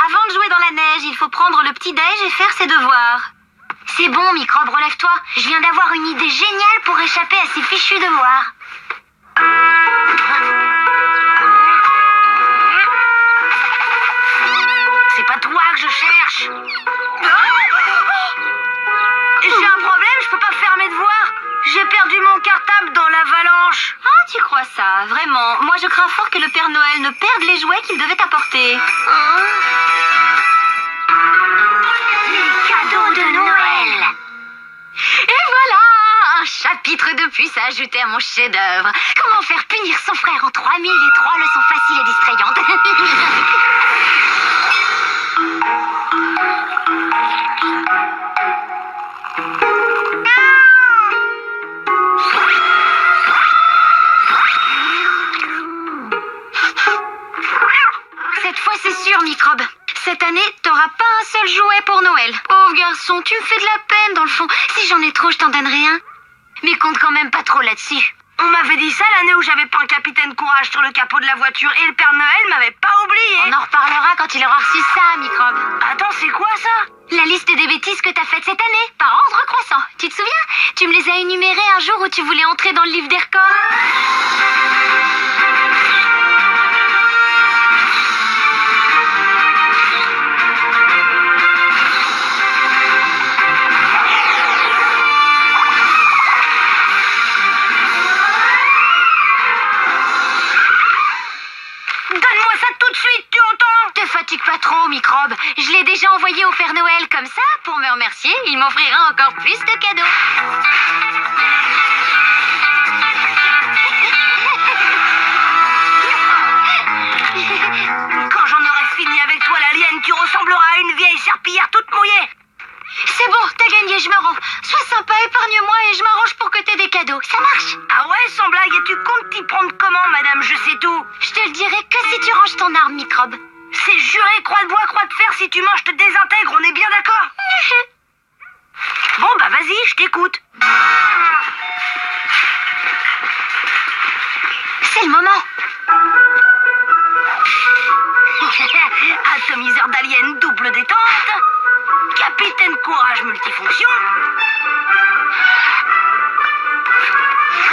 Avant de jouer dans la neige, il faut prendre le petit-déj et faire ses devoirs. C'est bon, Microbe, relève-toi. Je viens d'avoir une idée géniale pour échapper à ces fichus devoirs. C'est pas toi que je cherche. J'ai un problème, je peux pas faire mes devoirs. J'ai perdu mon cartable dans l'avalanche. Ah, tu crois ça, vraiment. Moi, je crains fort que le Père Noël ne perde les jouets qu'il devait apporter. Les cadeaux de Noël. Et voilà, un chapitre de plus à ajouter à mon chef-d'œuvre. Comment faire punir son frère en 3003 leçons faciles et distrayantes. Cette fois, c'est sûr, Microbe. Cette année, t'auras pas un seul jouet pour Noël. Pauvre garçon, tu me fais de la peine dans le fond. Si j'en ai trop, je t'en donne rien. Mais compte quand même pas trop là-dessus. On m'avait dit ça l'année où j'avais peint Capitaine Courage sur le capot de la voiture et le Père Noël m'avait pas oublié. On en reparlera quand il aura reçu ça, Microbe. Attends, c'est quoi ça? La liste des bêtises que t'as faites cette année, par ordre croissant. Tu te souviens? Tu me les as énumérées un jour où tu voulais entrer dans le livre des records. Donne-moi ça tout de suite, tu entends? Te fatigue pas trop, Microbe. Je l'ai déjà envoyé au Père Noël comme ça. Pour me remercier, il m'offrira encore plus de cadeaux. Quand j'en aurai fini avec toi, l'alien, tu ressembleras à une vieille serpillière toute mouillée. C'est bon, t'as gagné, je me rends. Sois sympa, épargne-moi et je m'arrange pour que t'aies des cadeaux. Ça marche? Ah ouais, sans blague, et tu comptes t'y prendre comment, madame, je sais tout? Je te le dirai que si tu ranges ton arme, Microbe. C'est juré, croix de bois, croix de fer, si tu manges, je te désintègre, on est bien d'accord? Bon, bah vas-y, je t'écoute. C'est le moment. Atomiseur d'alien double détente. Capitaine Courage multifonction.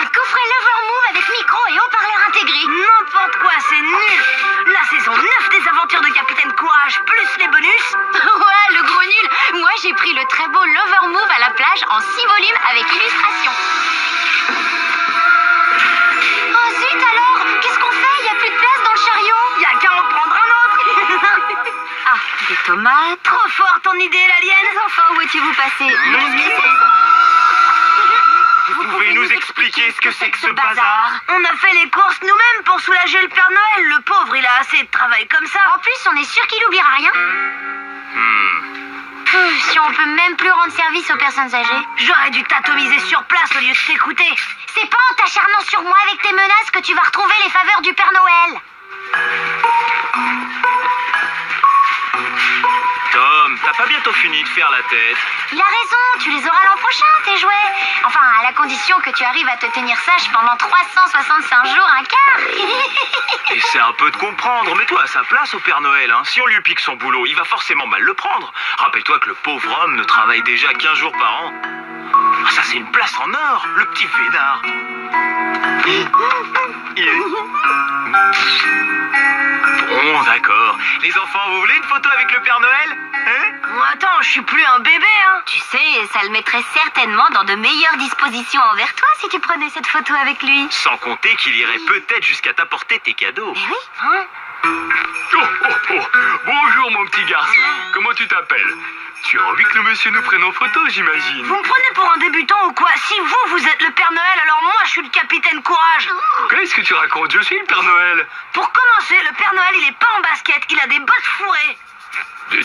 Un coffret Lover Move avec micro et haut-parleur intégré. N'importe quoi, c'est nul. La saison 9 des aventures de Capitaine Courage, plus les bonus. Ouais, le gros nul. Moi, j'ai pris le très beau Lover Move à la plage en 6 volumes avec illustration. Oh zut alors, qu'est-ce qu'on fait? Y a plus de place dans le chariot. Y a qu'à en prendre un autre. Ah, des tomates. Trop fort ton idée, l'alien. Les enfants, où étiez-vous passés? Vous pouvez nous expliquer ce que c'est que ce bazar? On a fait les courses nous-mêmes pour soulager le Père Noël. Le pauvre, il a assez de travail comme ça. En plus, on est sûr qu'il oubliera rien. Si on peut même plus rendre service aux personnes âgées. J'aurais dû t'atomiser sur place au lieu de t'écouter. C'est pas en t'acharnant sur moi avec tes menaces que tu vas retrouver les faveurs du Père Noël. Tom, t'as pas bientôt fini de faire la tête? Il a raison, tu les auras l'an prochain, tes jouets. Enfin, à la condition que tu arrives à te tenir sage pendant 365 jours, un quart. Essaie un peu de comprendre, mets-toi à sa place au Père Noël, hein. Si on lui pique son boulot, il va forcément mal le prendre. Rappelle-toi que le pauvre homme ne travaille déjà qu'15 jours par an. Ah, ça c'est une place en or, le petit vénard. Bon, d'accord. Les enfants, vous voulez une photo avec le Père Noël? Hein? Attends, je suis plus un bébé, hein. Tu sais, ça le mettrait certainement dans de meilleures dispositions envers toi si tu prenais cette photo avec lui. Sans compter qu'il irait peut-être jusqu'à t'apporter tes cadeaux. Mais oui. Hein? Bonjour mon petit garçon, comment tu t'appelles? Tu as envie que le monsieur nous prenne en photo, j'imagine. Vous me prenez pour un débutant ou quoi? Si vous êtes le Père Noël, alors moi je suis le Capitaine Courage. Qu'est-ce que tu racontes? Je suis le Père Noël. Pour commencer, le Père Noël il est pas en basket, il a des bottes fourrées.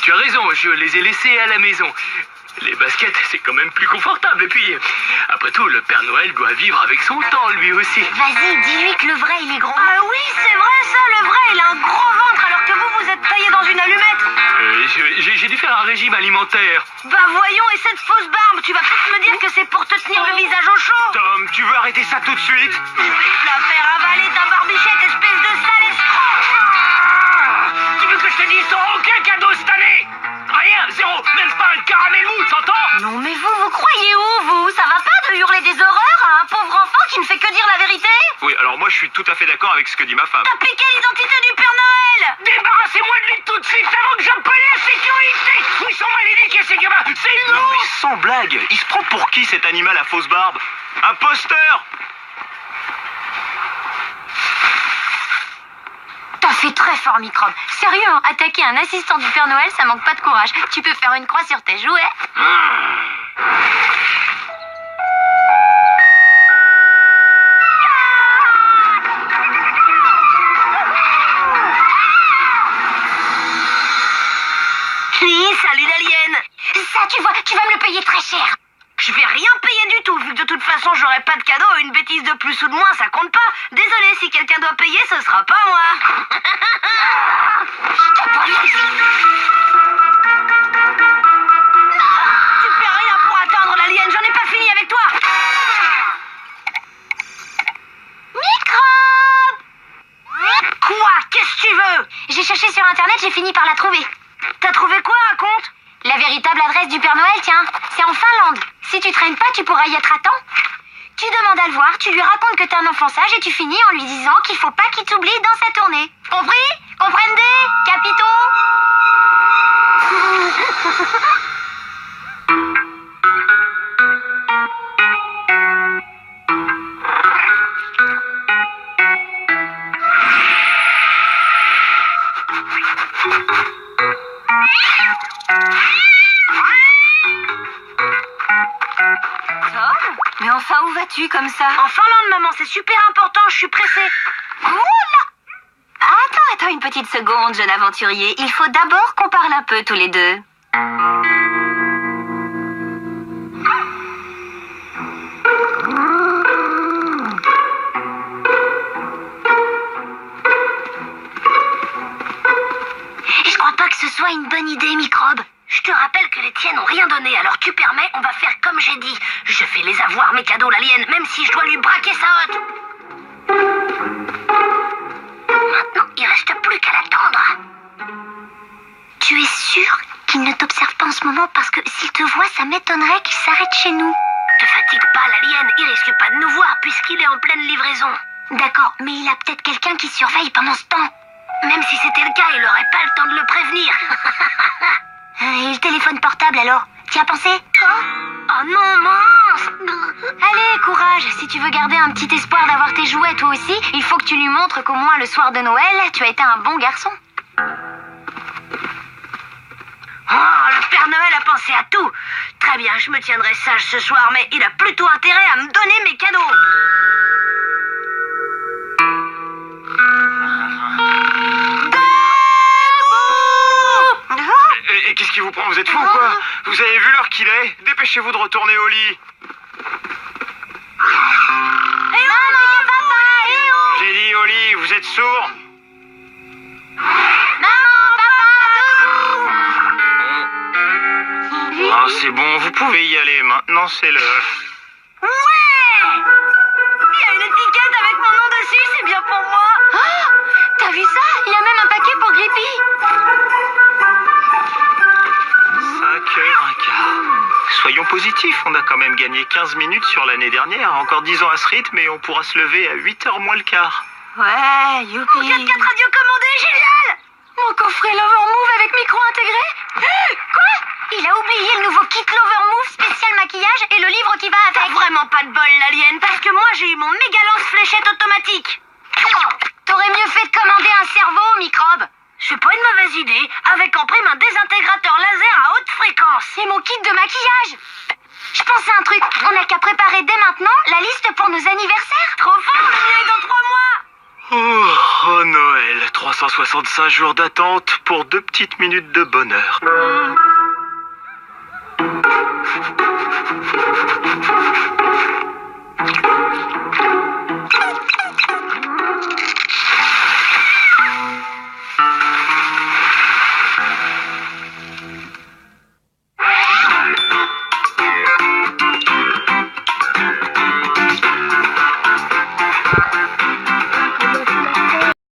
Tu as raison, je les ai laissés à la maison. Les baskets, c'est quand même plus confortable. Et puis, après tout, le Père Noël doit vivre avec son temps, lui aussi. Vas-y, dis-lui que le vrai, il est gros. Ah oui, c'est vrai ça, le vrai, il a un gros ventre alors que vous êtes taillé dans une allumette. J'ai dû faire un régime alimentaire. Bah voyons, et cette fausse barbe, tu vas peut-être me dire que c'est pour te tenir le visage au chaud. Tom, tu veux arrêter ça tout de suite? Je vais te la faire avaler ta barbichette, espèce de sale escroc. Tu veux que je te dise, t'auras aucun cadeau cette tout à fait d'accord avec ce que dit ma femme. T'as piqué l'identité du Père Noël! Débarrassez-moi de lui tout de suite avant que j'appelle la sécurité! Où ils sont mal éduqués ces gamins! C'est Non nous! mais sans blague, il se prend pour qui cet animal à fausse barbe? Imposteur! T'as fait très fort, Microbe. Sérieux, hein, attaquer un assistant du Père Noël, ça manque pas de courage. Tu peux faire une croix sur tes jouets. Salut l'alien! Ça, tu vois, tu vas me le payer très cher. Je vais rien payer du tout, vu que de toute façon j'aurai pas de cadeau, une bêtise de plus ou de moins, ça compte pas. Désolé, si quelqu'un doit payer, ce sera pas moi. Je te police. Tu fais rien pour atteindre l'alien, j'en ai pas fini avec toi. Microbe! Quoi? Qu'est-ce que tu veux? J'ai cherché sur Internet, j'ai fini par la trouver. T'as trouvé quoi, raconte? La véritable adresse du Père Noël, tiens, c'est en Finlande. Si tu traînes pas, tu pourras y être à temps. Tu demandes à le voir, tu lui racontes que t'es un enfant sage et tu finis en lui disant qu'il faut pas qu'il t'oublie dans sa tournée. Compris? Comprendez, capitaux? Mais enfin, où vas-tu comme ça? En Finlande, maman, c'est super important, je suis pressée. Oula! Attends une petite seconde, jeune aventurier. Il faut d'abord qu'on parle un peu tous les deux. Je crois pas que ce soit une bonne idée, Microbe. Je te rappelle que les tiennes n'ont rien donné, alors tu permets, on va faire comme j'ai dit. Je vais les avoir, mes cadeaux, l'alien, même si je dois lui braquer sa hotte. Maintenant, il reste plus qu'à l'attendre. Tu es sûr qu'il ne t'observe pas en ce moment parce que s'il te voit, ça m'étonnerait qu'il s'arrête chez nous. Te fatigue pas, l'alien, il risque pas de nous voir puisqu'il est en pleine livraison. D'accord, mais il a peut-être quelqu'un qui surveille pendant ce temps. Même si c'était le cas, il aurait pas le temps de le prévenir. Et le téléphone portable alors? T'y as pensé? Oh non, mince! Allez, courage. Si tu veux garder un petit espoir d'avoir tes jouets toi aussi, il faut que tu lui montres qu'au moins le soir de Noël, tu as été un bon garçon. Oh, le Père Noël a pensé à tout. Très bien, je me tiendrai sage ce soir, mais il a plutôt intérêt à me donner mes cadeaux. Et qu'est-ce qui vous prend? Vous êtes fou ou quoi? Vous avez vu l'heure qu'il est? Dépêchez-vous de retourner au lit. J'ai dit au lit, vous êtes sourds? Ah, c'est bon, vous pouvez y aller. Maintenant, c'est l'heure. Ouais! Il y a une étiquette avec mon nom dessus, c'est bien pour moi. Oh, t'as vu ça? Il y a même un paquet pour Grippy. 5h15. Soyons positifs, on a quand même gagné 15 minutes sur l'année dernière. Encore 10 ans à ce rythme et on pourra se lever à 8h moins le quart. Ouais, youpi. 4 radios commandées, génial! Mon coffret Lover Move avec micro intégré? Quoi? Il a oublié le nouveau kit Lover Move spécial maquillage et le livre qui va T'as avec. vraiment pas de bol, l'alien, parce que moi j'ai eu mon méga lance-fléchette automatique. T'aurais mieux fait de commander un cerveau, Microbe. C'est pas une mauvaise idée, avec en prime un désintégrateur laser à haute fréquence. Et mon kit de maquillage. Je pense à un truc. On n'a qu'à préparer dès maintenant la liste pour nos anniversaires. Trop fort, le mien est dans 3 mois. Oh, Noël, 365 jours d'attente pour 2 petites minutes de bonheur.